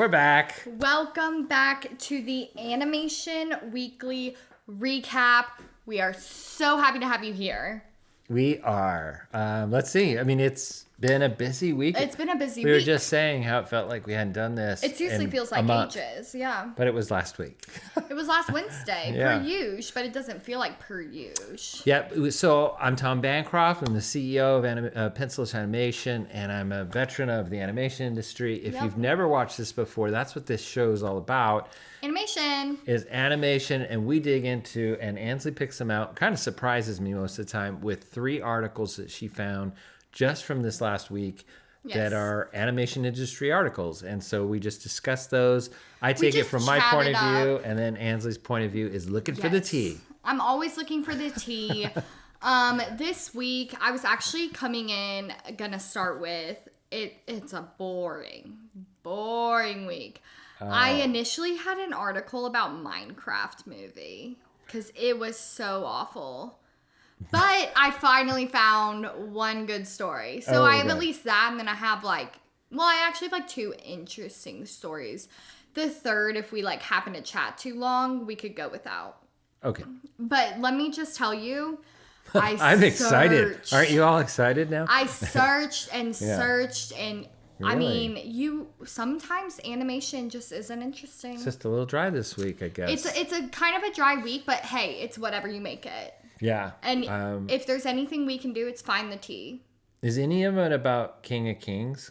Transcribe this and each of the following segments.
We're back. Welcome back to the Animation Weekly Recap. We are so happy to have you here. We are. Let's see. I mean, it's been a busy week. It's been a busy week. We were just saying how it felt like we hadn't done this. It seriously feels like ages. Yeah. But it was last week. It was last Wednesday, Yeah. per usual, but it doesn't feel like per usual. Yep. So I'm Tom Bancroft. I'm the CEO of Pencilish Animation, and I'm a veteran of the animation industry. If you've never watched this before, that's what this show is all about. Animation. Is animation, and we dig into, and Ansley picks them out. Kind of surprises me most of the time with 3 articles that she found just from this last week that are animation industry articles. And so we just discuss those. I take it from my point of view, and then Ansley's point of view is looking for the tea. I'm always looking for the tea. This week, I was actually gonna start with, it's a boring week. I initially had an article about Minecraft movie because it was so awful. But I finally found one good story. So I have at least that, and then I have I actually have 2 interesting stories. The third, if we happen to chat too long, we could go without. Okay. But let me just tell you, I'm excited. Aren't you all excited now? I searched and searched and Really? I mean, sometimes animation just isn't interesting. It's just a little dry this week, I guess. It's a kind of a dry week, but hey, it's whatever you make it. Yeah. And if there's anything we can do, it's find the tea. Is any of it about King of Kings?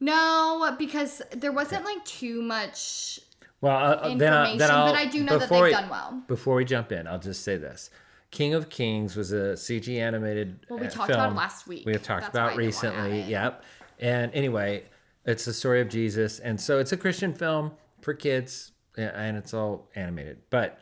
No, because there wasn't too much information, but I do know that they've done well. Before we jump in, I'll just say this. King of Kings was a CG animated film. We talked about it last week. We have talked about recently. Yep. And anyway, it's the story of Jesus. And so it's a Christian film for kids, and it's all animated. But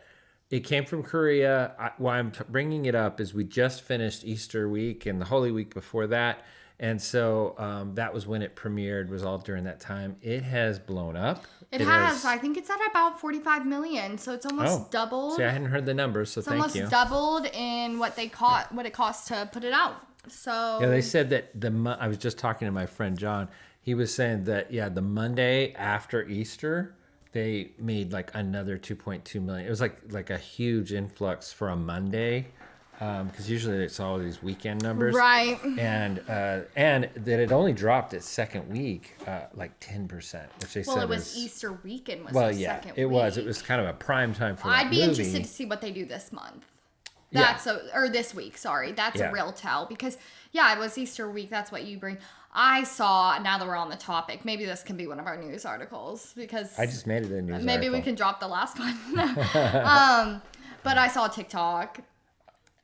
it came from Korea. Why I'm bringing it up is we just finished Easter week and the Holy Week before that. And so that was when it premiered, was all during that time. It has blown up. It has. I think it's at about 45 million. So it's almost doubled. See, I hadn't heard the numbers, so thank you. It's almost doubled in what it cost to put it out. So yeah, they said that I was just talking to my friend John. He was saying that the Monday after Easter, they made another 2.2 million. It was like a huge influx for a Monday, because usually it's all these weekend numbers, right? And that it only dropped its second week 10%, which they said it was Easter weekend. Second it week. was. It was kind of a prime time for. I'd be interested to see what they do this month. This week, sorry. That's a real tell because, it was Easter week. That's what you bring. I saw, now that we're on the topic, maybe this can be one of our news articles because I just made it a news article. Maybe we can drop the last one. But I saw TikTok,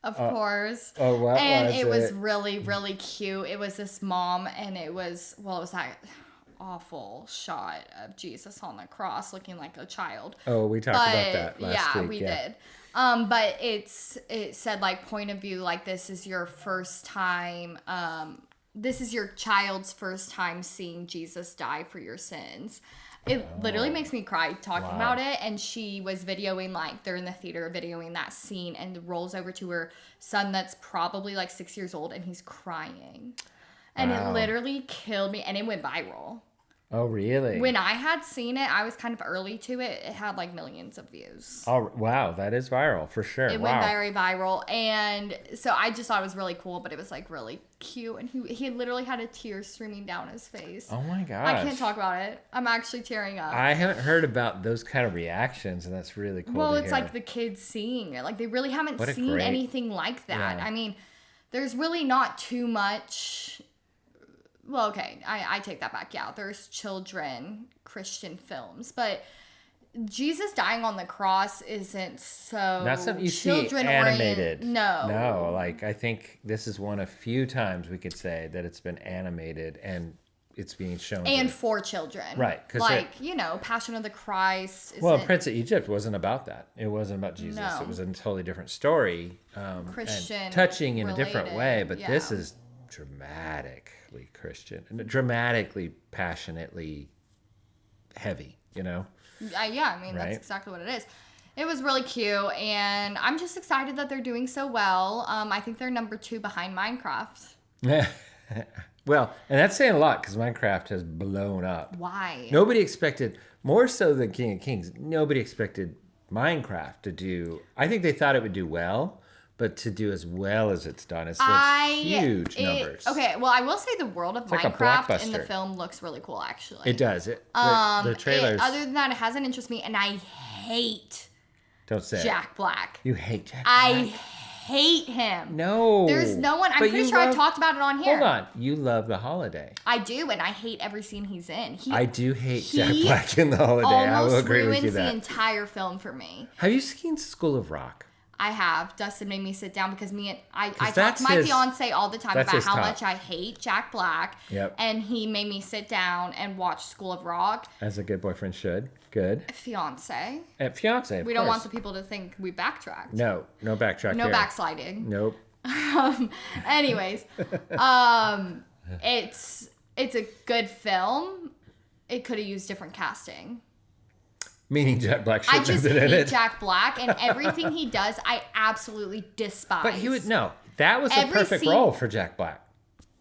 of course. Oh, what and was it was really, really cute. It was this mom, and it was that awful shot of Jesus on the cross looking like a child. Oh, we talked about that last week. Yeah, we did. But it said point of view, this is your first time, this is your child's first time seeing Jesus die for your sins. It literally makes me cry talking about it. And she was videoing, they're in the theater videoing that scene, and rolls over to her son that's probably 6 years old, and he's crying. And it literally killed me, and it went viral. Oh, really? When I had seen it, I was kind of early to it. It had millions of views. Oh, wow. That is viral for sure. It went very viral. And so I just thought it was really cool, but it was really cute. And he literally had a tear streaming down his face. Oh my gosh. I can't talk about it. I'm actually tearing up. I haven't heard about those kind of reactions, and that's really cool. Well, to it's hear. the kids seeing it. They really haven't What a seen great- anything like that. Yeah. I mean, there's really not too much. Well, okay, I take that back. Yeah, there's children Christian films, but Jesus dying on the cross isn't so. Not something you see animated. No, I think this is one of few times we could say that it's been animated and it's being shown. And for children. Right. Passion of the Christ. Well, Prince of Egypt wasn't about that. It wasn't about Jesus. No. It was a totally different story. Christian. And touching in a different related. way, but this is dramatically Christian and dramatically, passionately heavy, Yeah, I mean, that's exactly what it is. It was really cute, and I'm just excited that they're doing so well. I think they're number 2 behind Minecraft. Well, and that's saying a lot because Minecraft has blown up. Why? Nobody expected, more so than King of Kings, nobody expected Minecraft to do, I think they thought it would do well, but to do as well as it's done, it's like huge numbers. Okay, well, I will say the world of like a Minecraft in the blockbuster. film looks really cool, actually. It does. The trailers. Other than that, it hasn't interested me, and I hate Don't say Jack Black. it. You hate Jack Black. I hate him. No. There's no one. I'm pretty sure I talked about it on here. Hold on. You love The Holiday. I do, and I hate every scene he's in. I do hate Jack Black in The Holiday. I will agree with you ruins the entire film for me. Have you seen School of Rock? I have. Dustin made me sit down because I talk that's to my his- fiance all the time that's about his how top. much I hate Jack Black. Yep. And he made me sit down and watch School of Rock. As a good boyfriend should. Good. Fiance. Fiance, We don't want the people to think we backtracked. No backtrack No here. backsliding. Nope. Anyways, it's a good film. It could have used different casting. Meaning Jack Black I shouldn't have just been in hate it. Jack Black, and everything he does, I absolutely despise. But he would no. That was a Every perfect scene- role for Jack Black.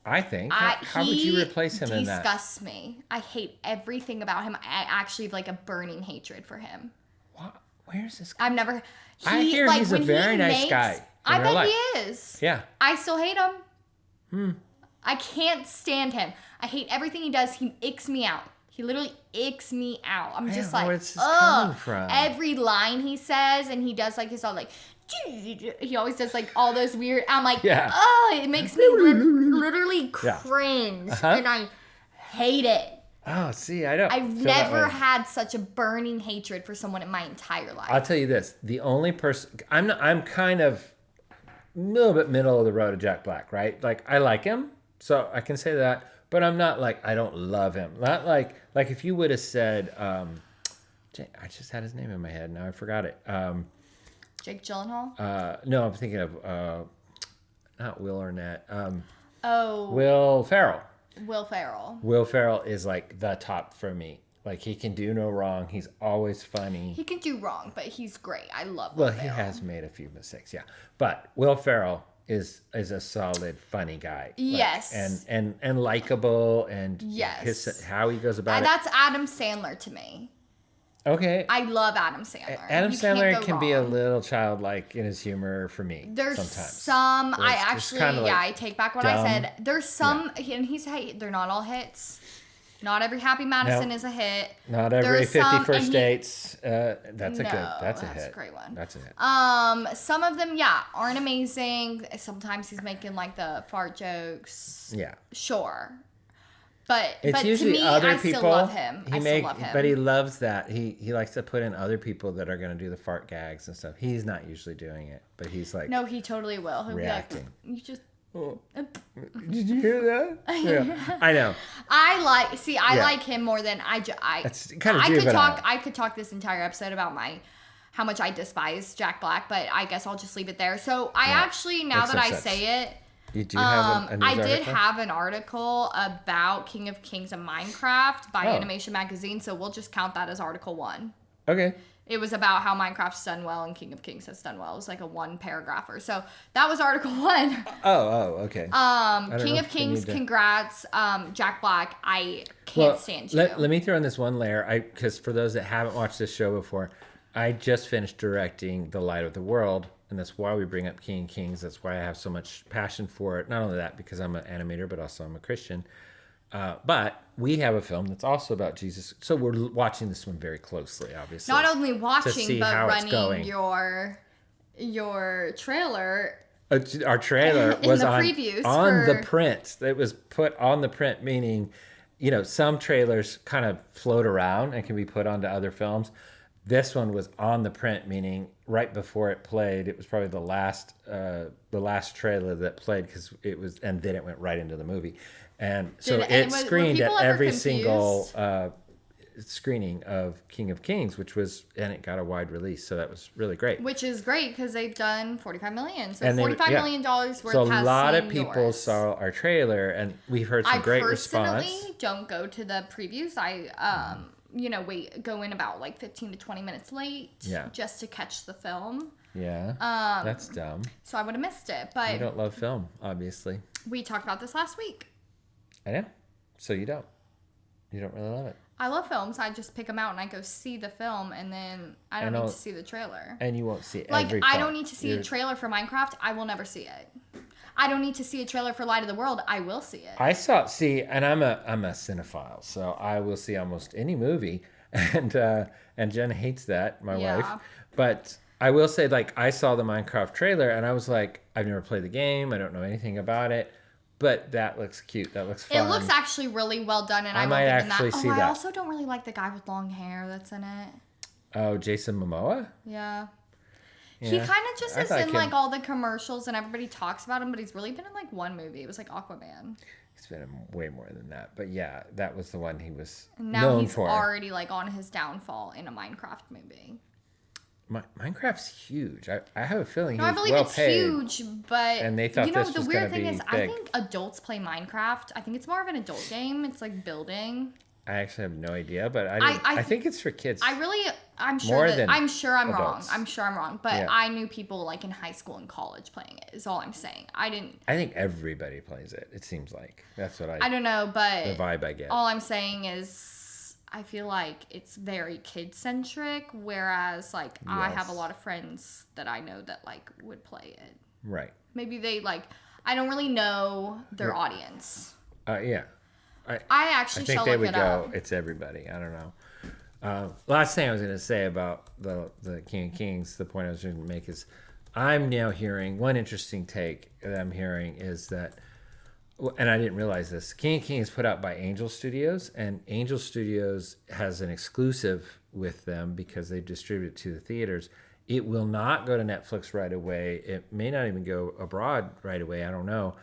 I think. How would you He replace him in that? disgusts me. I hate everything about him. I actually have like a burning hatred for him. What? Where's this? I've never. I hear he's a when very he nice guy in I real bet life. he is. Yeah. I still hate him. I can't stand him. I hate everything he does. He icks me out. He literally icks me out. I'm just don't know like, where this is coming ugh. from. Every line he says, and he does like his all like, he always does like all those weird. I'm like, Yeah. oh, it makes me literally Yeah. cringe, Uh-huh. and I hate it. Oh, see, I don't. I've feel that never way. had such a burning hatred for someone in my entire life. I'll tell you this: the only person I'm kind of a little bit middle of the road of Jack Black, right? Like I like him, so I can say that, but I'm not like I don't love him. Not like if you would have said, I just had his name in my head, now I forgot it. Jake Gyllenhaal. No, I'm thinking of not Will Arnett. Oh, Will Ferrell. Will Ferrell. Will Ferrell is like the top for me. Like he can do no wrong. He's always funny. He can do wrong, but he's great. I love Well, Will he Ferrell. has made a few mistakes, yeah. But Will Ferrell is a solid, funny guy. Like, Yes. and likable, and Yes. his how he goes about And it. that's Adam Sandler to me. Okay. I love Adam Sandler. Adam You can't Sandler go can be a wrong. little childlike in his humor for me. There's sometimes. some. Where I it's just actually, kinda, like, I take back what dumb. I said. There's some, and they're not all hits. Not every Happy Madison Nope. is a hit. Not every There's 50 some, First and he- Dates. That's a No, good. That's a that's hit. a great one. That's a hit. Some of them, yeah, aren't amazing. Sometimes he's making like the fart jokes. Yeah. Sure. But It's to usually me, other I people. still love him. I still love him. But he loves that. He likes to put in other people that are going to do the fart gags and stuff. He's not usually doing it, but he's like. No, he totally will. He'll reacting. be like, you just. Did you hear that? Yeah, I know. I Yeah. like him more than That's kind of I could juvenile. talk. I could talk this entire episode about how much I despise Jack Black, but I guess I'll just leave it there. So I Yeah. actually, now Makes that no I sense. say it, You do have a news I did article? have an article about King of Kings and Minecraft by Oh. Animation Magazine, so we'll just count that as article 1. Okay. It was about how Minecraft's done well and King of Kings has done well. It was like a 1 paragrapher. So that was article 1. Oh, okay. King know of if we Kings, need to- congrats. Jack Black, I can't stand you. Let me throw in this one layer. Because for those that haven't watched this show before, I just finished directing The Light of the World, and that's why we bring up King of Kings. That's why I have so much passion for it. Not only that, because I'm an animator, but also I'm a Christian. But we have a film that's also about Jesus. So we're watching this one very closely, obviously. Not only see watching, but how it's going. running your trailer. Our trailer In was the on previews the for- print. It was put on the print, meaning, some trailers kind of float around and can be put onto other films. This one was on the print, meaning right before it played. It was probably the last trailer that played because it was, and then it went right into the movie, and so it were screened at people ever every confused? single screening of King of Kings, and it got a wide release, so that was really great. Which is great because they've done $45 million. So And they- $45 yeah. million worth So a has lot of seen people yours. saw our trailer, and we've heard some great response. I personally don't go to the previews. I go in about like 15 to 20 minutes late Yeah. just to catch the film. Yeah, that's dumb. So I would have missed it. I But don't love film, obviously. we talked about this last week. I know. So you don't really love it. I love films. I just pick them out and I go see the film, and then I don't need to see the trailer. And you won't see like every I film. don't need to see a trailer for Minecraft. I will never see it. I don't need to see a trailer for Light of the World. I will see it. And I'm a cinephile, so I will see almost any movie, and Jen hates that, my wife. But I will say, like, I saw the Minecraft trailer and I was like, I've never played the game. I don't know anything about it, but that looks cute. That looks fun. It looks actually really well done, and I might will give actually that. see that. I also don't really like the guy with long hair that's in it. Oh, Jason Momoa? Yeah. Yeah. He kind of just is in him. like all the commercials and everybody talks about him, but he's really been in like one movie. It was like Aquaman. He's been in way more than that. But yeah, that was the one he was And now known he's for. already like on his downfall in a Minecraft movie. Minecraft's huge. I have a feeling I believe it's huge, but and they thought this the was weird gonna thing be is I big. think adults play Minecraft. I think it's more of an adult game. It's like building. I actually have no idea, but I think it's for kids. I'm sure More that than I'm sure I'm wrong. adults. I'm sure I'm wrong. But Yeah. I knew people like in high school and college playing it. Is all I'm saying. I think everybody plays it. It seems like that's what I don't know, but the vibe I get. all I'm saying is I feel like it's very kid centric, whereas like I have a lot of friends that I know that like would play it. Right. Maybe they like I don't really know their audience. Yeah. I I actually think shall they look would it go. up. It's everybody. I don't know. Last thing I was going to say about the King of Kings, the point I was going to make is, I'm now hearing one interesting take that I'm hearing is that, and I didn't realize this. King of Kings is put out by Angel Studios, and Angel Studios has an exclusive with them because they distribute it to the theaters. It will not go to Netflix right away. It may not even go abroad right away. I don't know.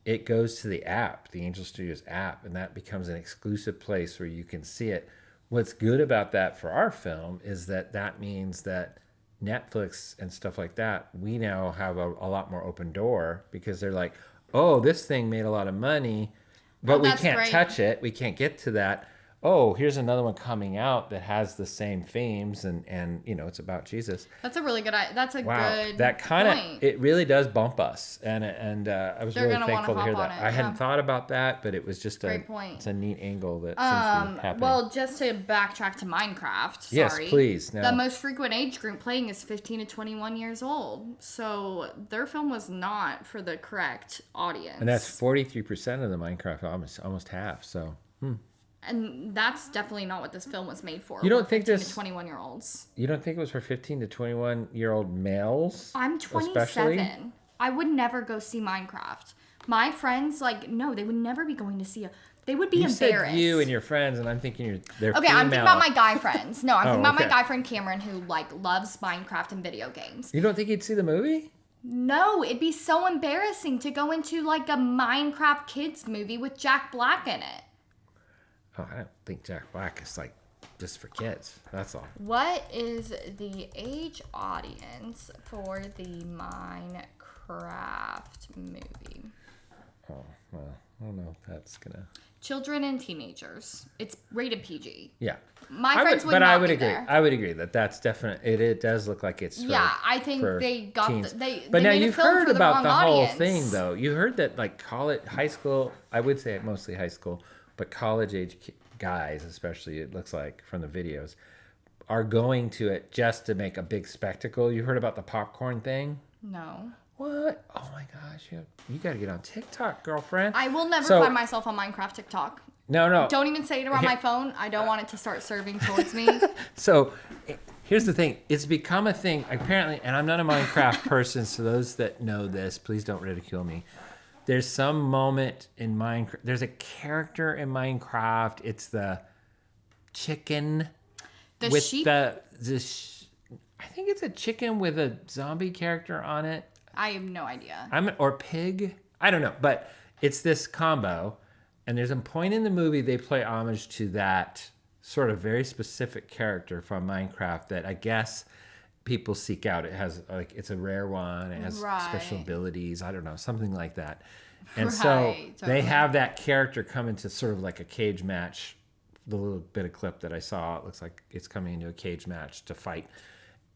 It goes to the app, the Angel Studios app, and that becomes an exclusive place where you can see it. What's good about that for our film is that means that Netflix and stuff like that, we now have a lot more open door because they're like, oh, this thing made a lot of money, but we can't touch it. We can't get to that. Oh, here's another one coming out that has the same themes and it's about Jesus. That's a really good. That's a good. That kind point. of it really does bump us, and I was really thankful to hear that. I hadn't thought about that, but it was just great point. It's a neat angle that seems to be happening. Well, just to backtrack to Minecraft. Sorry. Yes, please. No. The most frequent age group playing is 15 to 21 years old. So their film was not for the correct audience. And that's 43% of the Minecraft, almost half. So. And that's definitely not what this film was made for. You don't think 15 to 21-year-olds? You don't think it was for 15 to 21-year-old males? I'm 27. Especially? I would never go see Minecraft. My friends, no, they would never be going to see it. They would be embarrassed. Said you and your friends, and I'm thinking they're okay, female. I'm thinking about my guy friends. No, I'm thinking about okay. my guy friend Cameron, who loves Minecraft and video games. You don't think he'd see the movie? No, it'd be so embarrassing to go into a Minecraft kids movie with Jack Black in it. Oh, I don't think Jack Black is just for kids. That's all. What is the age audience for the Minecraft movie? Oh, well, I don't know if that's gonna. Children and teenagers. It's rated PG. Yeah. My friends would not I would be agree. there. I would agree that's definite. It does look like it's. I think they got teens. But now made you've a film heard for the about wrong the whole audience. thing, though. You heard that high school. I would say mostly high school, but college age guys, especially, it looks like from the videos, are going to it just to make a big spectacle. You heard about the popcorn thing? No. What? Oh my gosh, you got to get on TikTok, girlfriend. I will never find myself on Minecraft TikTok. No. Don't even say it around my phone. I don't want it to start serving towards me. So here's the thing. It's become a thing, apparently, and I'm not a Minecraft person, so those that know this, please don't ridicule me. There's some moment in Minecraft. There's a character in Minecraft. It's the chicken. The sheep? I think it's a chicken with a zombie character on it. I have no idea. Or pig. I don't know. But it's this combo. And there's a point in the movie they play homage to that sort of very specific character from Minecraft that I guess people seek out. It has it's a rare one. It has special abilities. I don't know, something like that. And so they have that character come into sort of like a cage match. The little bit of clip that I saw, it looks like it's coming into a cage match to fight.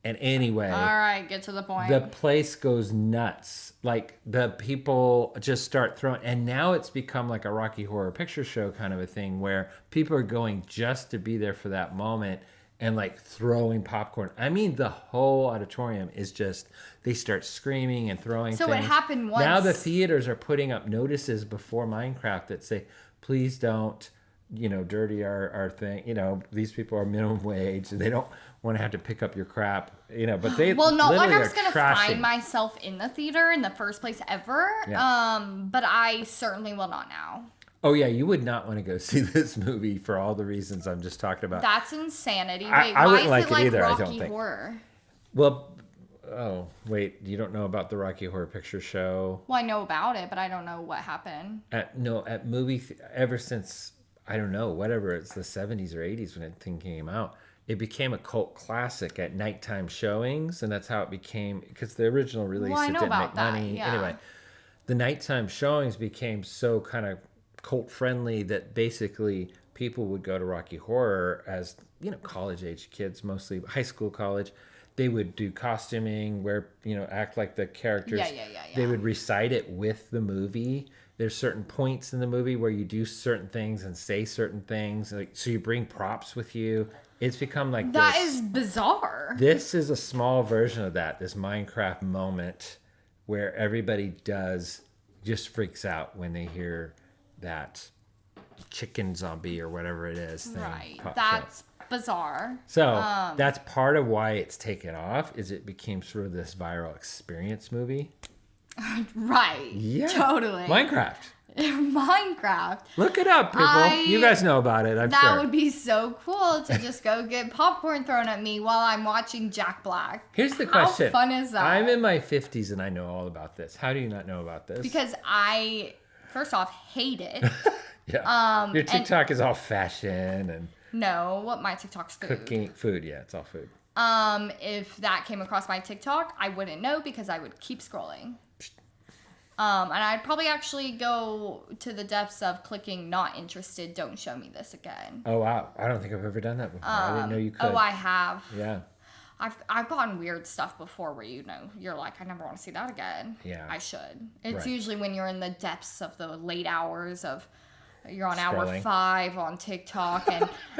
And anyway, All right, get to the point. the place goes nuts. Like the people just start throwing, and now it's become like a Rocky Horror Picture Show kind of a thing where people are going just to be there for that moment and like throwing popcorn. I mean, the whole auditorium is just, they start screaming and throwing So things. it happened once. Now the theaters are putting up notices before Minecraft that say, please don't, dirty our thing. These people are minimum wage. They don't want to have to pick up your crap, but they Well, not like literally I was are going to trashing. find myself in the theater in the first place ever. Yeah. But I certainly will not now. Oh yeah, you would not want to go see this movie for all the reasons I'm just talking about. That's insanity. Wait, I why wouldn't is like it it like either, I Rocky don't think. Horror? Well, oh wait, you don't know about the Rocky Horror Picture Show? Well, I know about it, but I don't know what happened. At ever since, I don't know, whatever, it's the 70s or 80s when that thing came out. It became a cult classic at nighttime showings, and that's how it became, because the original release, I it know didn't about make that, money. yeah. Anyway, the nighttime showings became so kind of cult friendly that basically people would go to Rocky Horror as, college age kids, mostly high school, college. They would do costuming, act like the characters. Yeah. They would recite it with the movie. There's certain points in the movie where you do certain things and say certain things. So you bring props with you. It's become like That this. is bizarre. This is a small version of that, this Minecraft moment where everybody just freaks out when they hear that chicken zombie or whatever it is thing. Right. pops up. That's bizarre. So that's part of why it's taken off, is it became sort of this viral experience movie. Right. Yeah. Totally. Minecraft. Minecraft. Look it up, people. You guys know about it, I'm That sure. would be so cool to just go get popcorn thrown at me while I'm watching Jack Black. Here's the question. How fun is that? I'm in my 50s and I know all about this. How do you not know about this? Because I, first off, hate it. yeah. Your TikTok is all fashion and No, what my TikTok's food. cooking. Food, yeah, it's all food. If that came across my TikTok, I wouldn't know because I would keep scrolling. And I'd probably actually go to the depths of clicking not interested, don't show me this again. Oh, wow. I don't think I've ever done that before. I didn't know you could. Oh, I have. Yeah. I've gotten weird stuff before where you're like, I never want to see that again. Yeah. I should. It's Right. usually when you're in the depths of the late hours of you're on hour Scrolling. 5 on TikTok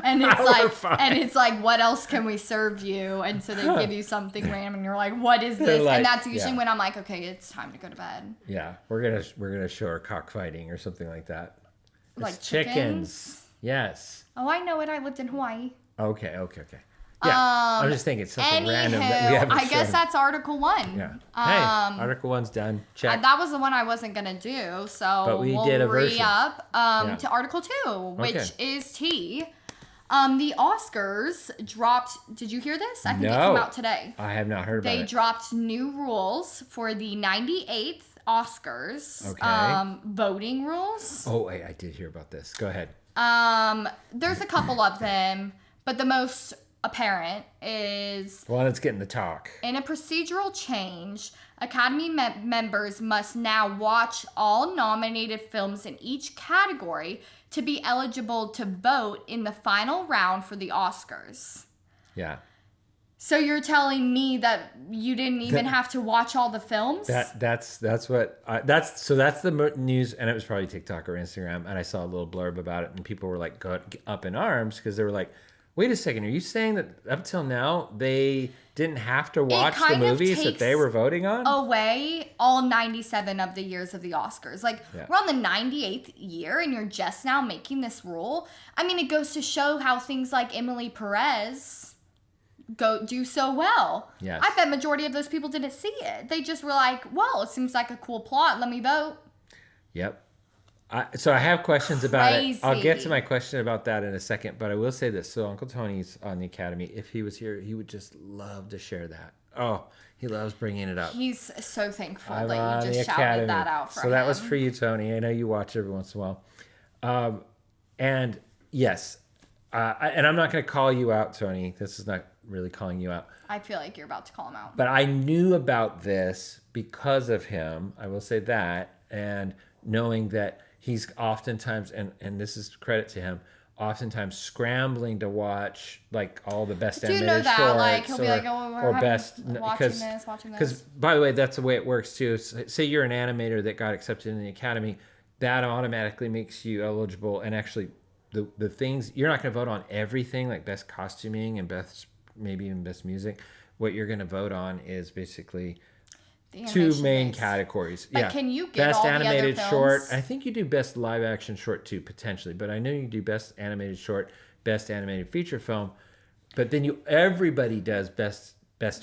and it's Hour like 5. and it's like, what else can we serve you? And so they give you something random and you're like, what is They're this? like, And that's usually yeah. when I'm like, okay, it's time to go to bed. Yeah. We're gonna show her cockfighting or something like that. Like It's chickens? Yes. Oh, I know it. I lived in Hawaii. Okay. Yeah. I'm just thinking it's something random that we haven't I guess shown. that's Article 1. Yeah. Hey, Article 1's done. Check. That was the one I wasn't going to do, so But we we'll did a version. re-up Yeah. to Article 2, which Okay. is tea. The Oscars dropped, did you hear this? I think it No. came out today. I have not heard about They it. dropped new rules for the 98th Oscars Okay. voting rules. Oh, wait, I did hear about this. Go ahead. There's a couple of them, but the most apparent is Well, let's get in the talk. in a procedural change, Academy members must now watch all nominated films in each category to be eligible to vote in the final round for the Oscars. Yeah. So you're telling me that you didn't even have to watch all the films? That's that's the news, and it was probably TikTok or Instagram, and I saw a little blurb about it, and people were like up in arms because they were like, "Wait a second, are you saying that up till now they didn't have to watch the kind of movies that takes they were voting on?" away all 97 of the years of the Oscars. Like, Yeah. we're on the 98th year and you're just now making this rule. I mean, it goes to show how things like Emily Perez do so well. Yes. I bet majority of those people didn't see it. They just were like, well, it seems like a cool plot. Let me vote. Yep. So I have questions about it. I'll get to Crazy. my question about that in a second, but I will say this. So Uncle Tony's on the Academy. If he was here, he would just love to share that. Oh, he loves bringing it up. He's so thankful I'm that on you the just Academy. shouted that out for so him. that was for you, Tony. I know you watch every once in a while. And yes, and I'm not going to call you out, Tony. This is not really calling you out. I feel like you're about to call him out. But I knew about this because of him. I will say that. And knowing that he's oftentimes, and this is credit to him, oftentimes scrambling to watch like all the best Do you animated know that? shorts, Like he'll be like, "Oh, we're or having, best watching this, watching this." because by the way, that's the way it works too. Say you're an animator that got accepted in the academy, that automatically makes you eligible. And actually, the things you're not going to vote on everything like best costuming and best maybe even best music. What you're going to vote on is basically two main categories. But can you get best all animated the other short? films? I think you do best live action short too, potentially. But I know you do best animated short, best animated feature film. But then everybody does best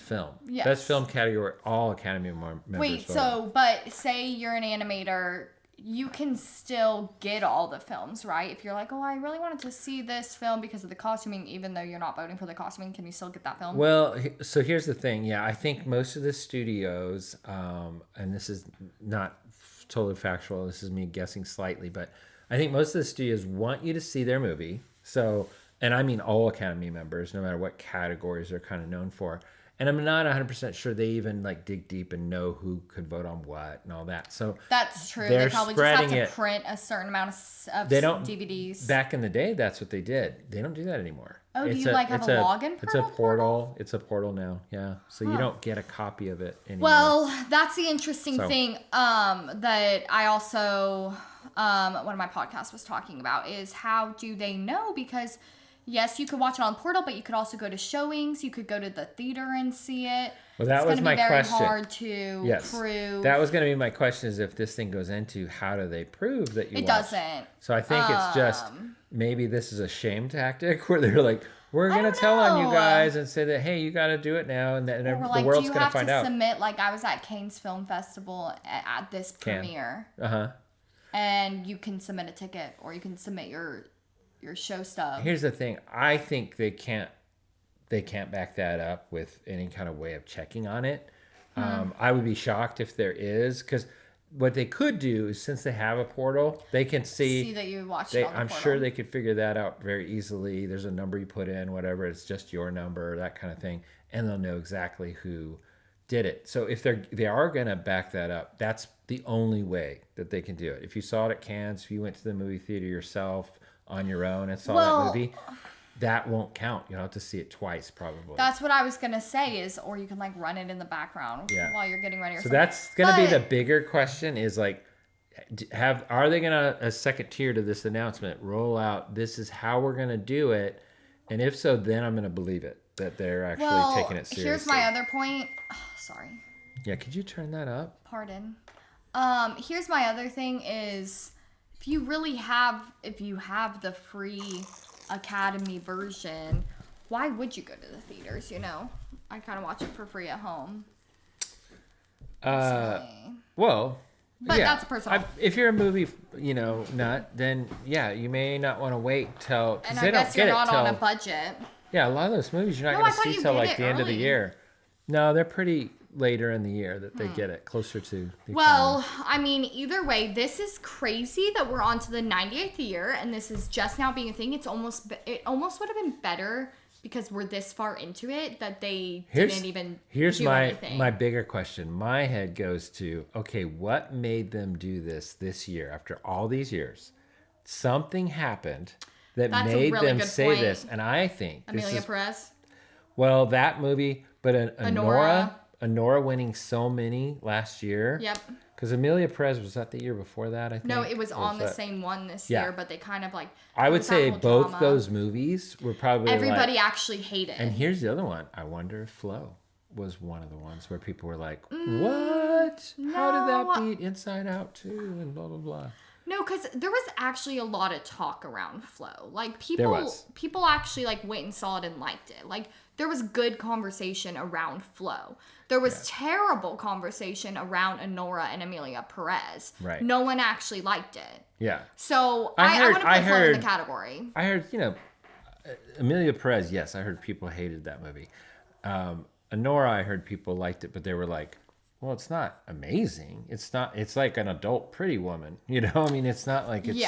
film. Yes. Best film category, all Academy members. Wait, vote so on. but say you're an animator, you can still get all the films, right? If you're like, oh, I really wanted to see this film because of the costuming, even though you're not voting for the costuming, can you still get that film? Well, so here's the thing. Yeah, I think most of the studios, and this is not totally factual. This is me guessing slightly, but I think most of the studios want you to see their movie. So, and I mean all Academy members, no matter what categories they're kind of known for. And I'm not 100% sure they even like dig deep and know who could vote on what and all that. So that's true. They're They probably just have spreading to print a certain amount of They don't DVDs. Back in the day, that's what they did. They don't do that anymore. Oh, do you like have a login for It's a the portal. It's a portal now. Yeah. So you don't get a copy of it anymore. Well, that's the interesting thing that I also one of my podcasts was talking about is how do they know? Because yes, you could watch it on Portal, but you could also go to showings. You could go to the theater and see it. Well, that was my question. It's going to be very hard to prove. That was going to be my question: is if this thing goes into how do they prove that you? It watched? doesn't. So I think it's just maybe this is a shame tactic where they're like, we're going to tell on you guys and say that hey, you got to do it now, and then the world's going to find out. Submit like I was at Cannes Film Festival at this premiere. And you can submit a ticket, or you can submit your show stuff. Here's the thing. I think they can't back that up with any kind of way of checking on it. I would be shocked if there is, because what they could do is since they have a portal, they can see that you watched it on the I'm portal. sure they could figure that out very easily. There's a number you put in, whatever, it's just your number, that kind of thing, and they'll know exactly who did it. So if they are going to back that up, that's the only way that they can do it. If you saw it at Cannes, if you went to the movie theater yourself on your own and saw that movie, that won't count. You'll have to see it twice probably. That's what I was gonna say or you can like run it in the background while you're getting ready. So that's gonna be the bigger question is like, are they gonna, a second tier to this announcement, roll out this is how we're gonna do it, and if so, then I'm gonna believe it that they're actually taking it seriously. Here's my other point. Oh, sorry. Yeah, could you turn that up? Pardon. Here's my other thing is if you have the free Academy version, why would you go to the theaters? I kind of watch it for free at home. Well, but that's personal. If you're a movie, nut, then yeah, you may not want to wait till. And I guess you're not on a budget. Yeah, a lot of those movies you're not going to see till like the end of the year. No, they're pretty later in the year that they get it, closer to the Well, I mean, either way, this is crazy that we're on to the 98th year and this is just now being a thing. It almost would have been better because we're this far into it that they didn't even do anything. My bigger question. My head goes to, okay, what made them do this year after all these years? Something happened that made them say this, and I think Amelia Perez. Well, that movie, but Anora winning so many last year. Yep. Because Amelia Perez, was that the year before that, I think? No, it was on the same one this year, but they kind of like... I would say both those movies were probably everybody actually hated. And here's the other one. I wonder if Flo was one of the ones where people were like, what? No. How did that beat Inside Out 2? And blah, blah, blah. No, because there was actually a lot of talk around Flo. Like, people actually, like, went and saw it and liked it. Like, there was good conversation around Flo. There was terrible conversation around Anora and Amelia Perez. Right. No one actually liked it. Yeah. So, I want to put Flo in the category. I heard, Amelia Perez, yes, I heard people hated that movie. Anora, I heard people liked it, but they were like, well, it's not amazing. It's like an adult Pretty Woman, I mean, it's not like it's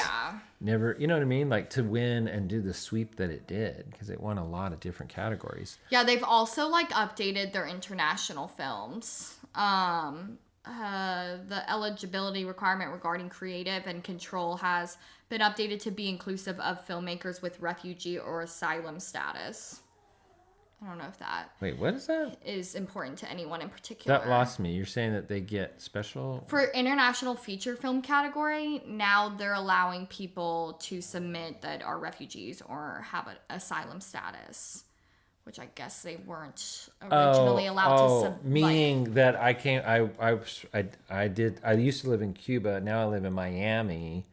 never, you know what I mean? Like to win and do the sweep that it did, because it won a lot of different categories. Yeah, they've also like updated their international films. the eligibility requirement regarding creative and control has been updated to be inclusive of filmmakers with refugee or asylum status. I don't know if that Wait, what is that? is important to anyone in particular. That lost me. You're saying that they get special? For international feature film category, now they're allowing people to submit that are refugees or have an asylum status, which I guess they weren't originally allowed to submit. Meaning that I can't. I used to live in Cuba. Now I live in Miami.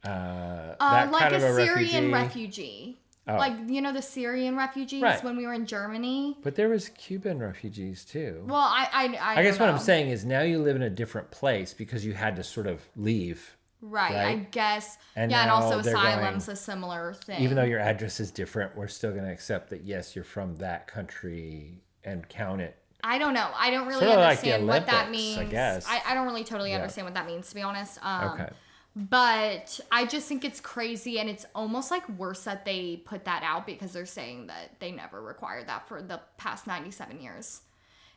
That like kind of a a Syrian refugee. Oh. Like, you know, the Syrian refugees Right. when we were in Germany. But there was Cuban refugees too. Well, I guess don't what I'm know. saying is now you live in a different place because you had to sort of leave. Right, I guess. And yeah, and now also they're asylum's a similar thing. Even though your address is different, we're still going to accept that, yes, you're from that country and count it. I don't know. I don't really Sort of like the understand what that Olympics, means. I guess. I don't really totally understand what that means, to be honest. Okay. But I just think it's crazy, and it's almost like worse that they put that out because they're saying that they never required that for the past 97 years.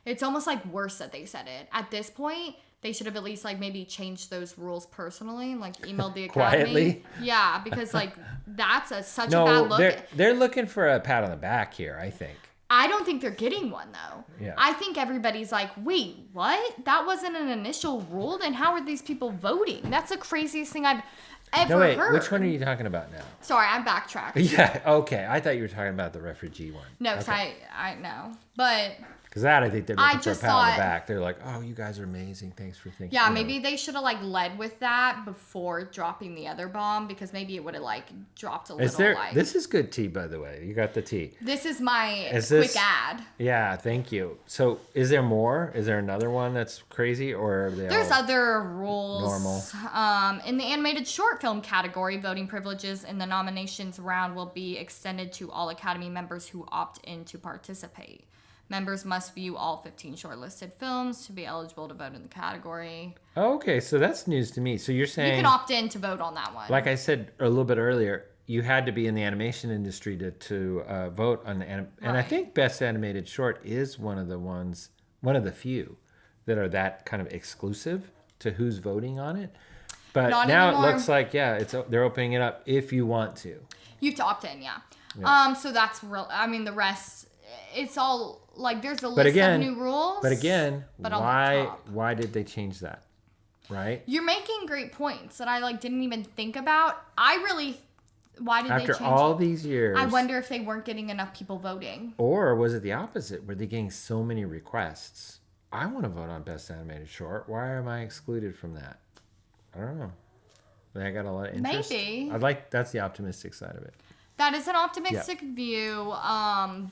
It's almost like worse that they said it. At this point, they should have at least like maybe changed those rules personally and like emailed the academy. Quietly? Yeah, because like that's such a bad look. They're looking for a pat on the back here, I think. I don't think they're getting one though. Yeah. I think everybody's like, wait, what? That wasn't an initial rule? Then how are these people voting? That's the craziest thing I've ever heard. Which one are you talking about now? Sorry, I'm backtracked. Yeah, okay. I thought you were talking about the refugee one. No, because I know. But Because that, I think they're looking for a just pat on the thought- back. They're like, oh, you guys are amazing. Thanks for thinking. yeah, you know. maybe they should have like led with that before dropping the other bomb because maybe it would have like dropped a little like. This is good tea, by the way. You got the tea. This is my Is quick this- ad. Yeah, thank you. So is there more? Is there another one that's crazy, or are they There's all other rules. normal? In the animated short film category, voting privileges in the nominations round will be extended to all Academy members who opt in to participate. Members must view all 15 shortlisted films to be eligible to vote in the category. Okay, so that's news to me. So you're saying You can opt in to vote on that one. like I said a little bit earlier, you had to be in the animation industry to vote on the and I Right. think Best Animated Short is one of the few that are that kind of exclusive to who's voting on it. But Not now anymore. it looks like they're opening it up if you want to. You have to opt in, yeah. So that's real. I mean, the rest, it's all like there's a list of new rules. But again, but on the top. why did they change that? Right? You're making great points that I like didn't even think about. Why did they After change all it? these years. I wonder if they weren't getting enough people voting. Or was it the opposite? Were they getting so many requests? I want to vote on Best Animated Short. Why am I excluded from that? I don't know. I got a lot of interest. Maybe. That's the optimistic side of it. That is an optimistic view,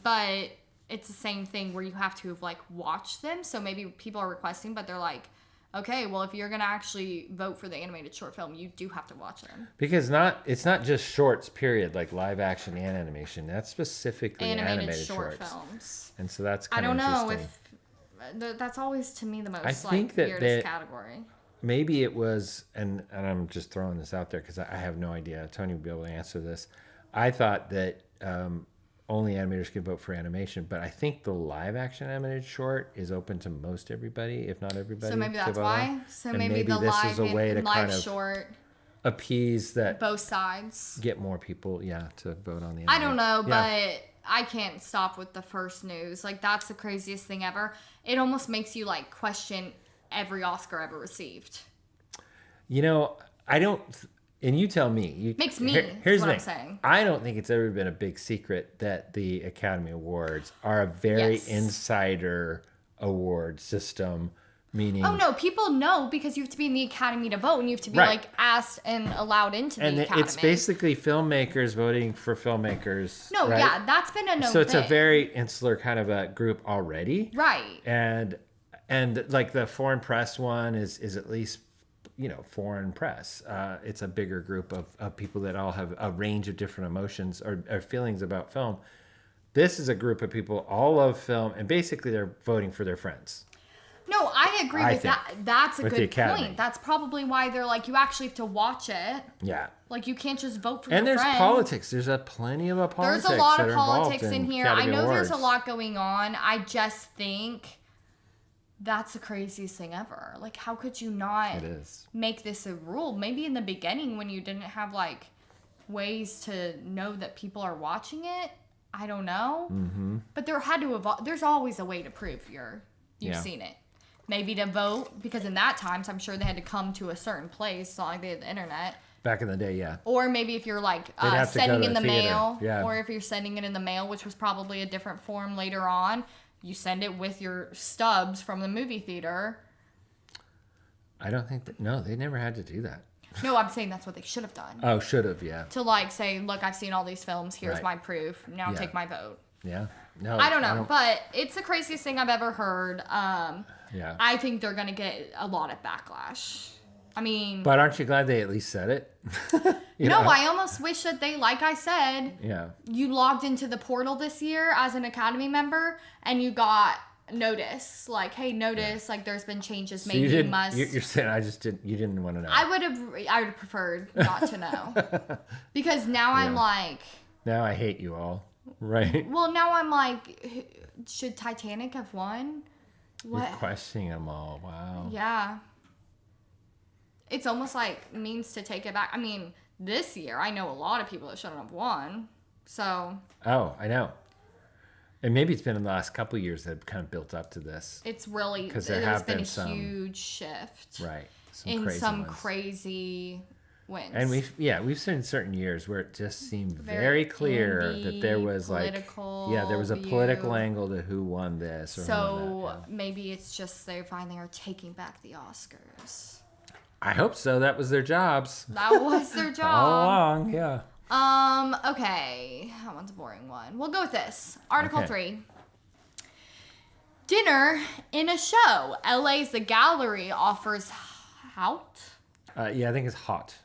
but it's the same thing where you have to have like watched them. So maybe people are requesting, but they're like, okay, well, if you're gonna actually vote for the animated short film, you do have to watch them. Because it's not just shorts, period, like live action and animation. That's specifically animated short shorts. films. And so that's I kind of don't know interesting. if that's always to me the most I think that weirdest category. Maybe it was, and I'm just throwing this out there because I have no idea. Tony would be able to answer this. I thought that only animators could vote for animation, but I think the live action animated short is open to most everybody, if not everybody. So maybe that's why. So And maybe the this live is a way to live kind of short, appease that, both sides. get more people, to vote on the. I don't know, Yeah. but I can't stop with the first news. Like that's the craziest thing ever. It almost makes you like question every Oscar ever received. I don't. And you tell me. Makes me. Here's what the I'm thing. saying. I don't think it's ever been a big secret that the Academy Awards are a very Yes. insider award system, meaning. Oh no, people know because you have to be in the Academy to vote, and you have to be Right. like asked and allowed into the And Academy. it's basically filmmakers voting for filmmakers. no, right? yeah, that's been a no. So it's a thing. very insular kind of a group already. right. And like the foreign press one is at least foreign press. It's a bigger group of people that all have a range of different emotions or feelings about film. This is a group of people all love film, and basically they're voting for their friends. No, I agree I with think. that. That's a With the good Academy. point. That's probably why they're like, you actually have to watch it. Yeah. Like you can't just vote for And your there's friend. politics. There's plenty of politics. There's a lot that of are involved politics in here. I Academy know there's a Awards. lot going on. I just think That's the craziest thing ever. Like, how could you not It is. make this a rule? Maybe in the beginning when you didn't have, like, ways to know that people are watching it. I don't know. Mm-hmm. But there had to evolve. There's always a way to prove you've seen it. Maybe to vote, because in that times, I'm sure they had to come to a certain place. It's not like they had the internet. Back in the day, yeah. Or maybe if you're, like, have to go sending to in the the theater. mail. Yeah. Or if you're sending it in the mail, which was probably a different form later on. You send it with your stubs from the movie theater. I don't think that... No, they never had to do that. No, I'm saying that's what they should have done. Oh, should have, yeah. To, like, say, look, I've seen all these films. Here's Right. my proof. Now Yeah. take my vote. Yeah. No, I don't know, but it's the craziest thing I've ever heard. Yeah. I think they're going to get a lot of backlash. I mean... But aren't you glad they at least said it? You No, know? I almost wish that they, like I said, Yeah. you logged into the portal this year as an Academy member and you got notice. Like, hey, notice, like, there's been changes. So Maybe you you didn't, must... You're saying you didn't want to know. I would have preferred not to know. Because now I'm like... Now I hate you all. Right? Well, now I'm like, should Titanic have won? What? You're questioning them all. Wow. Yeah. It's almost like means to take it back. I mean, this year, I know a lot of people that shouldn't have won. So. Oh, I know. And maybe it's been in the last couple of years that have kind of built up to this. It's really, Because there's been a huge shift. Right. In some ones. crazy wins. And we've seen certain years where it just seemed very clear that there was there was a political angle to who won this or who won that. Yeah. Maybe it's just they finally are taking back the Oscars. I hope so. That was their jobs. That was their job. All along, yeah. Okay. That one's a boring one. We'll go with this. Article 3. Dinner in a show. LA's The Gallery offers hot Yeah, I think it's hot.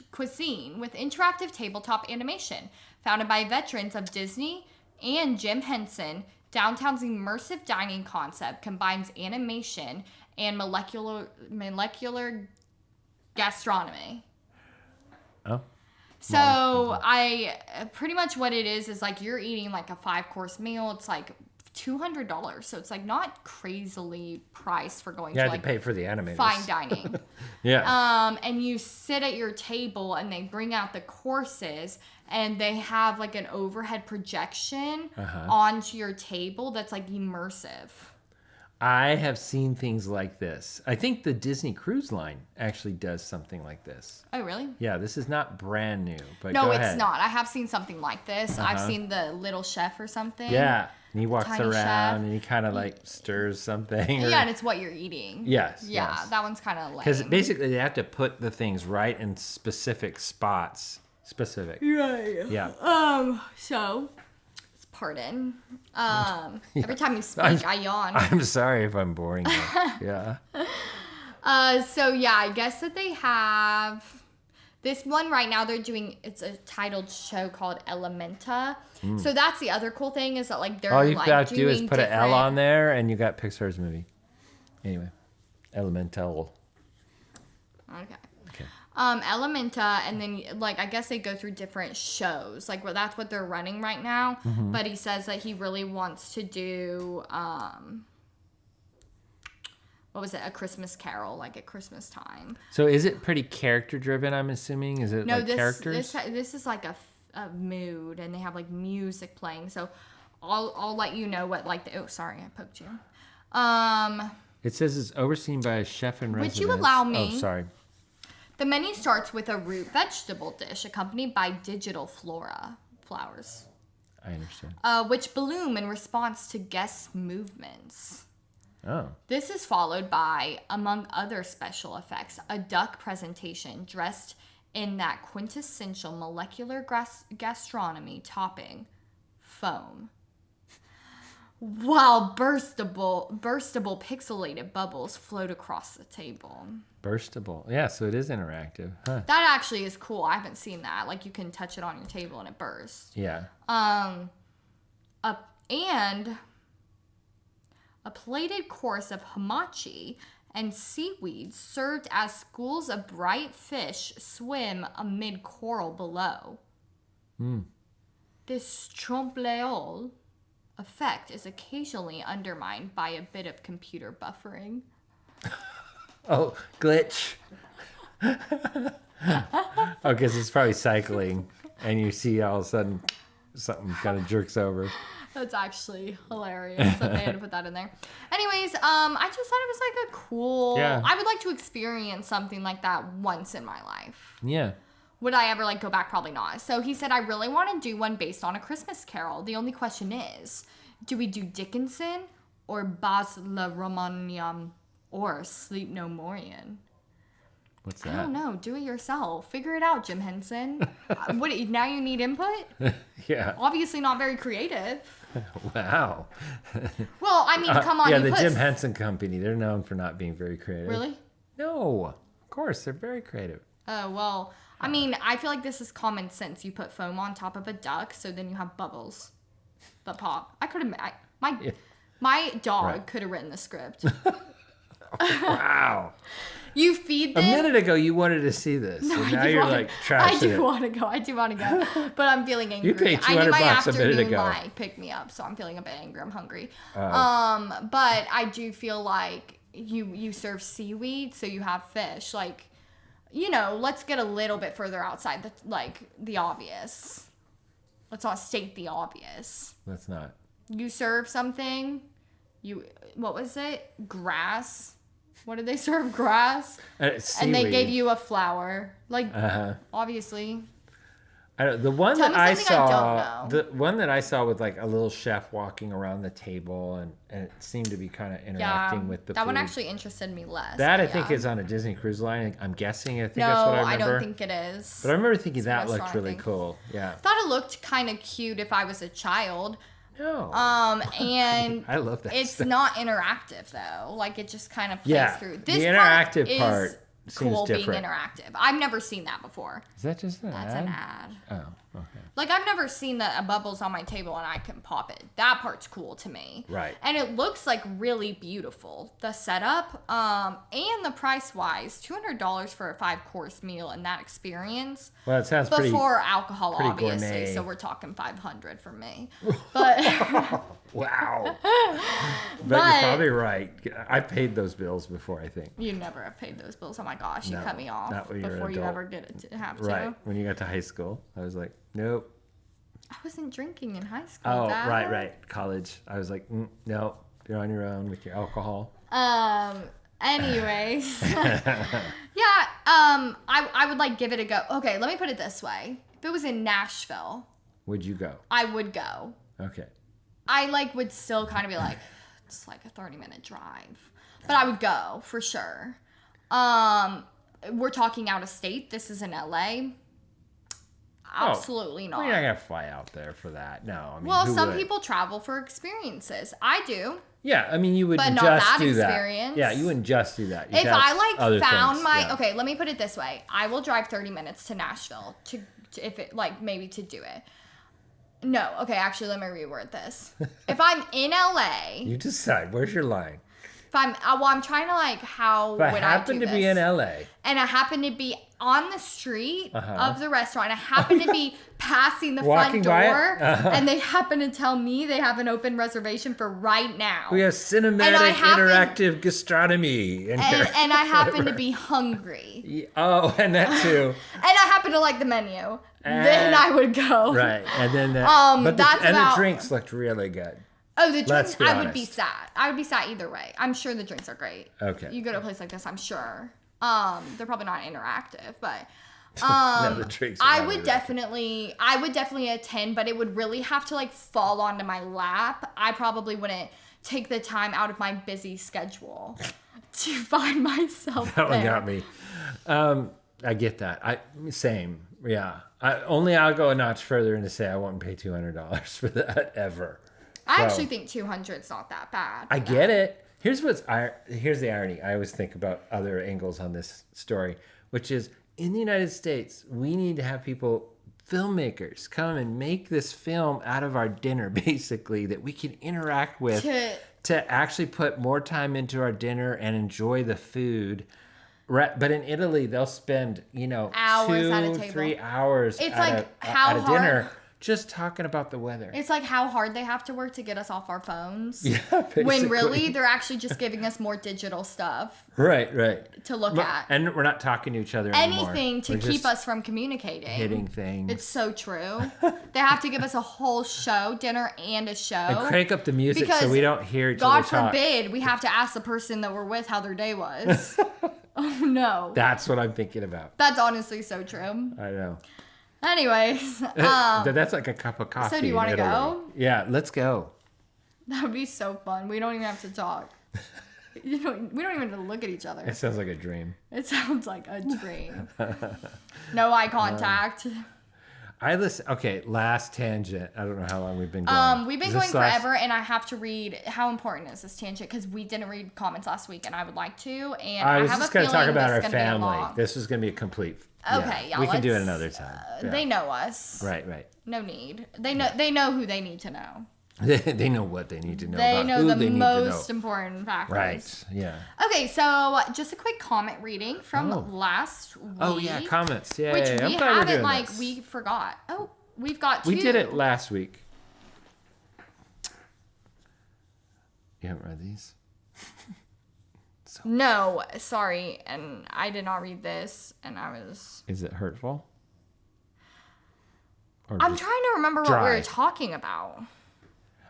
cuisine with interactive tabletop animation. Founded by veterans of Disney and Jim Henson, Downtown's immersive dining concept combines animation and molecular gastronomy. Oh. So pretty much what it is like you're eating like a 5-course meal. It's like $200. So it's like not crazily priced for going to like pay for the animators. fine dining. Yeah. And you sit at your table and they bring out the courses and they have like an overhead projection onto your table that's like immersive. I have seen things like this. I think the Disney Cruise Line actually does something like this. Oh, really? Yeah, this is not brand new, but No, go it's ahead. not. I have seen something like this. I've seen the Little Chef or something. Yeah, and he walks Tiny around chef. and he kind of like stirs something. Yeah, and it's what you're eating. Yes. Yeah, yes. that one's kind of lame. Because basically they have to put the things right in specific spots. Specific. Right. Yeah. So, pardon. Every time you speak, I yawn. I'm sorry if I'm boring you. Yeah. So yeah, I guess that they have this one right now. They're doing, it's a titled show called Elementa. So that's the other cool thing is that like they're All you've like got to do is doing put an L different- on there and you got Pixar's movie. Anyway. Elemental. Okay. Okay. Elementa, and then like I guess they go through different shows. Like well, that's what they're running right now. But he says that he really wants to do what was it? A Christmas Carol, like at Christmas time. So is it pretty character driven, I'm assuming? Is it like characters? This is like a mood, and they have like music playing. So I'll let you know what like the oh sorry I poked you. It says it's overseen by a chef in residence. Would you allow me? Oh, sorry. The menu starts with a root vegetable dish accompanied by digital flowers, I understand. which bloom in response to guests' movements. Oh. This is followed by, among other special effects, a duck presentation dressed in that quintessential molecular gastronomy topping, foam. While burstable pixelated bubbles float across the table. Burstable. Yeah, so it is interactive. Huh. That actually is cool. I haven't seen that. Like you can touch it on your table and it bursts. Yeah. And a plated course of hamachi and seaweed served as schools of bright fish swim amid coral below. This trompe l'oeil effect is occasionally undermined by a bit of computer buffering. Oh, glitch. Oh, because it's probably cycling, and you see all of a sudden something kind of jerks over. That's actually hilarious that they had to put that in there. Anyways, I just thought it was like a cool... Yeah. I would like to experience something like that once in my life. Yeah. Would I ever like go back? Probably not. So he said, I really want to do one based on A Christmas Carol. The only question is, do we do Dickinson or Baz Luhrmann or Sleep No Morian? What's that? I don't know. Do it yourself. Figure it out, Jim Henson. Now you need input? Yeah. Obviously not very creative. Wow. Well, I mean, come on. Yeah, you the put... Jim Henson Company, they're known for not being very creative. Really? No. Of course, they're very creative. Oh, well, I mean, I feel like this is common sense. You put foam on top of a duck, so then you have bubbles that pop. I could have... My dog could have written the script. Wow. You feed them. A minute ago, you wanted to see this. No, and now you're like trashing it. I do want to go. But I'm feeling angry. You paid $200 I need my a minute afternoon ago. light pick me up, so I'm feeling a bit angry. I'm hungry. But I do feel like you serve seaweed, so you have fish. Like, you know, let's get a little bit further outside the obvious. Let's not state the obvious. Let's not. You serve something. What was it? Grass. What did they serve? Grass? And they gave you a flower. Like, obviously. The one Tell that me I something I saw, don't know. the one that I saw with like a little chef walking around the table, and it seemed to be kind of interacting with the that food. one actually interested me less. That I but think yeah. is on a Disney Cruise Line. I'm guessing. I think No, that's what I I remember. don't think it is. But I remember thinking It's a that looked restaurant, really I think. cool. Yeah. Thought it looked kind of cute if I was a child. No. And I love that. it's stuff. not interactive though. Like it just kind of plays Yeah, through. the interactive part seems cool being different. interactive. I've never seen that before. Is that just an That's ad? an ad. Oh, okay. Like, I've never seen the bubbles on my table and I can pop it. That part's cool to me. Right. And it looks, like, really beautiful. The setup, and the price-wise, $200 for a 5-course meal and that experience. Well, it sounds Before alcohol, pretty obviously. gourmet. So we're talking $500 for me. But... Wow. But But- you're probably right. I paid those bills before, I think. You never have paid those bills. Oh, my gosh. You No, cut me off not when you're an before you adult. ever get it to have to. Right. When you got to high school, I was like, nope. I wasn't drinking in high school, Oh, Dad. right. College. I was like, no, you're on your own with your alcohol. Anyways. Yeah, I would like give it a go. Okay, let me put it this way. If it was in Nashville, Would you go? I would go. Okay. I like would still kind of be like, it's like a 30-minute drive. But I would go for sure. We're talking out of state. This is in LA. Absolutely not. Well, you're not going to fly out there for that. No. I mean, Well, who some would? people travel for experiences. I do. Yeah, I mean, you wouldn't But not just that do experience. that. Yeah, you wouldn't just do that. You'd If have I like other found things, my yeah. okay, let me put it this way. I will drive 30 minutes to Nashville to if it like maybe to do it. No, okay, actually let me reword this. If I'm in LA, You decide. Where's your line? if I'm trying to like how If I would happen I do to this? be in LA, And I happen to be on the street Uh-huh. of the restaurant. I happen to be passing the Walking front by it? door, Uh-huh. and they happen to tell me they have an open reservation for right now. we have cinematic, happen- interactive gastronomy. In here. and I happen to be hungry. Oh, and that too. And I happen to like the menu. Then I would go. Right, and then that's the about- drinks looked really good. Oh, the Let's drinks. be I would be honest. sad. I would be sad either way. I'm sure the drinks are great. Okay. You go to a place like this, I'm sure. They're probably not interactive, but No, the drinks are I not would interactive. definitely attend, but it would really have to like fall onto my lap. I probably wouldn't take the time out of my busy schedule to find myself That one there. got me. I get that. Same. Yeah. I'll go a notch further and to say I won't pay $200 for that ever. I So, actually think 200 is not that bad. I get it. Here's the irony. I always think about other angles on this story, which is in the United States, we need to have filmmakers come and make this film out of our dinner, basically, that we can interact with to actually put more time into our dinner and enjoy the food. Right, but in Italy, they'll spend, Hours at a 2, table. 3 hours It's at like a how dinner hard- just talking about the weather. It's like how hard they have to work to get us off our phones. Yeah, basically. When really they're actually just giving us more digital stuff. Right. To look at. And we're not talking to each other anymore. Anything to keep us from communicating. Hitting things. It's so true. They have to give us a whole show, dinner and a show. And crank up the music so we don't hear each God other talk. forbid we have to ask the person that we're with how their day was. Oh no. That's what I'm thinking about. That's honestly so true. I know. Anyways. That's like a cup of coffee. So do you want to go? Yeah, let's go. That would be so fun. We don't even have to talk. We don't even have to look at each other. It sounds like a dream. It sounds like a dream. No eye contact. Okay, last tangent. I don't know how long we've been going. We've been going forever, and I have to read. How important is this tangent? Because we didn't read comments last week, and I would like to. And I was have just a going to talk feeling about our this is gonna be family. long. This is going to be a complete. Okay, yeah, we can do it another time. Yeah. They know us. Right. No need. They know who they need to know. They know what they need to know. They about know who the they need most to know. important factors. Right. Yeah. Okay, so just a quick comment reading from last week. Oh yeah, comments. Yeah. Which yeah. we haven't we forgot. Oh, we've got 2. We did it last week. You haven't read these? No, sorry, and I did not read this, and I was. Is it hurtful? I'm trying to remember what we were talking about.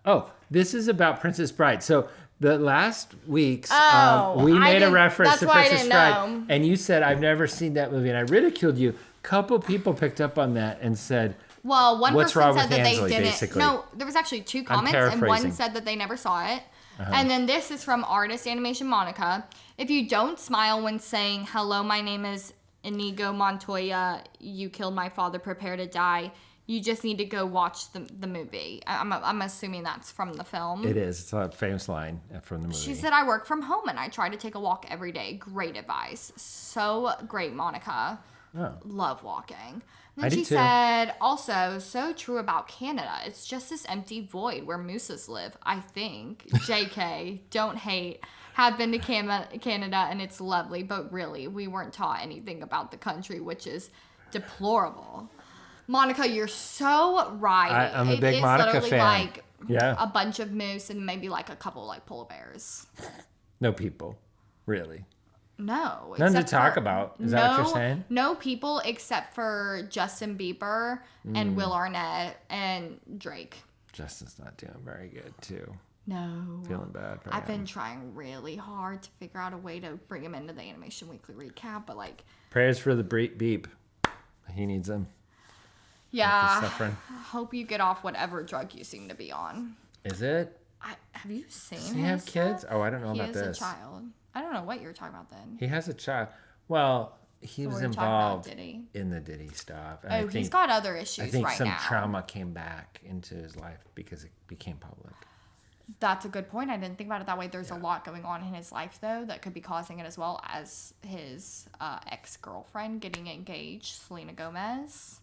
Oh, this is about Princess Bride. So the last week's, Oh, we made a reference that's to why I Princess didn't Bride, know. and you said I've never seen that movie, and I ridiculed you. Couple people picked up on that and said, Well, one What's person wrong said with that Ansley, they didn't. basically? No, there was actually 2 comments, and one paraphrasing. said that they never saw it. And then this is from Artist Animation Monica. If you don't smile when saying, hello, my name is Inigo Montoya, you killed my father, prepare to die, you just need to go watch the movie. I'm assuming that's from the film. It is. It's a famous line from the movie. She said, I work from home and I try to take a walk every day. Great advice. So great, Monica. Oh. Love walking. I Then do she too. said, also, so true about Canada. It's just this empty void where mooses live, I think. JK, don't hate. Have been to Canada and it's lovely, but really, we weren't taught anything about the country, which is deplorable. Monica, you're so right. I'm a big Monica literally fan. Like Yeah. a bunch of moose and maybe like a couple like polar bears. No people, really. No. None to except talk for- about. Is that what you're saying? No people except for Justin Bieber and Will Arnett and Drake. Justin's not doing very good, too. No. Feeling bad for I've him. been trying really hard to figure out a way to bring him into the Animation Weekly recap, but like... Prayers for the beep. He needs them. Yeah. Suffering. I hope you get off whatever drug you seem to be on. Is it? Have you seen Does he his have kids? stuff? Oh, I don't know about He this. is a child. I don't know what you're talking about then. He has a child. Well, he was What were you talking about, involved Diddy? in the Diddy stuff. And Oh, he's got other issues I think right some now. trauma came back into his life because it became public. That's a good point. I didn't think about it that way. There's a lot going on in his life, though, that could be causing it as well as his ex-girlfriend getting engaged, Selena Gomez.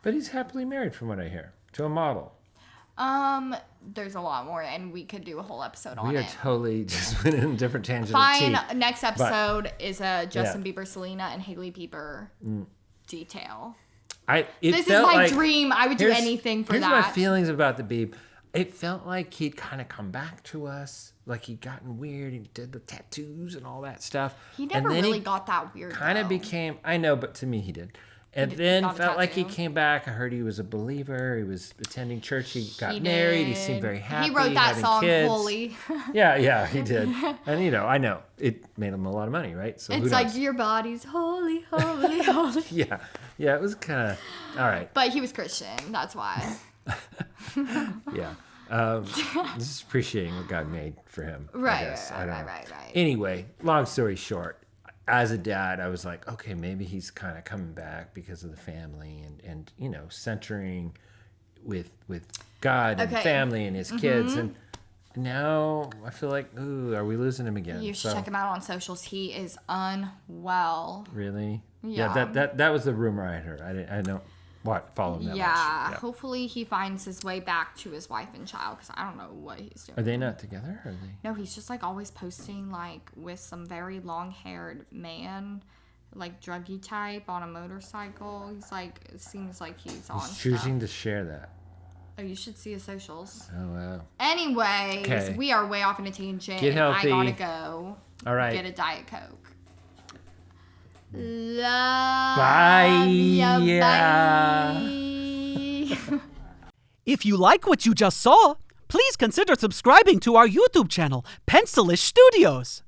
But he's happily married, from what I hear, to a model. There's a lot more, and we could do a whole episode on We are it. totally just went in a different tangent. Fine. Of tea. Next episode is a Justin Yeah. Bieber, Selena, and Hailey Bieber detail. It This is felt my like- dream. I would do here's- anything for here's that. my feelings about the Beeb. It felt like he'd kind of come back to us, like he'd gotten weird. He did the tattoos and all that stuff. He never and then really got that weird. kind of though. became. I know, but to me he did. And He then got a felt like he tattoo. came back. I heard he was a believer. He was attending church. He got He married. He did. seemed very happy. He wrote that having song, kids. Holy. Yeah, he did. And I know it made him a lot of money, right? So who It's like knows? your body's holy, holy, holy. Yeah, it was kind of all right. But he was Christian. That's why. Yeah. Just appreciating what God made for him. I Right, guess. I don't know. right. Anyway, long story short, as a dad, I was like, okay, maybe he's kind of coming back because of the family and centering with God and Okay. family and his kids. And now I feel like, ooh, are we losing him again? You should check him out on socials. He is unwell. Really? Yeah. That was the rumor I had heard. I don't follow him that much. Yeah. Hopefully he finds his way back to his wife and child because I don't know what he's doing. Are they not together? Or are they? No, he's just like always posting like with some very long-haired man, like druggy type on a motorcycle. He's like, it seems like he's on He's choosing stuff. to share that. Oh, you should see his socials. Oh, wow. Anyways, Okay. we are way off in a tangent. Get healthy. I gotta go. All right. Get a Diet Coke. Love Bye. ya, Yeah. bye. If you like what you just saw, please consider subscribing to our YouTube channel, Pencilish Studios.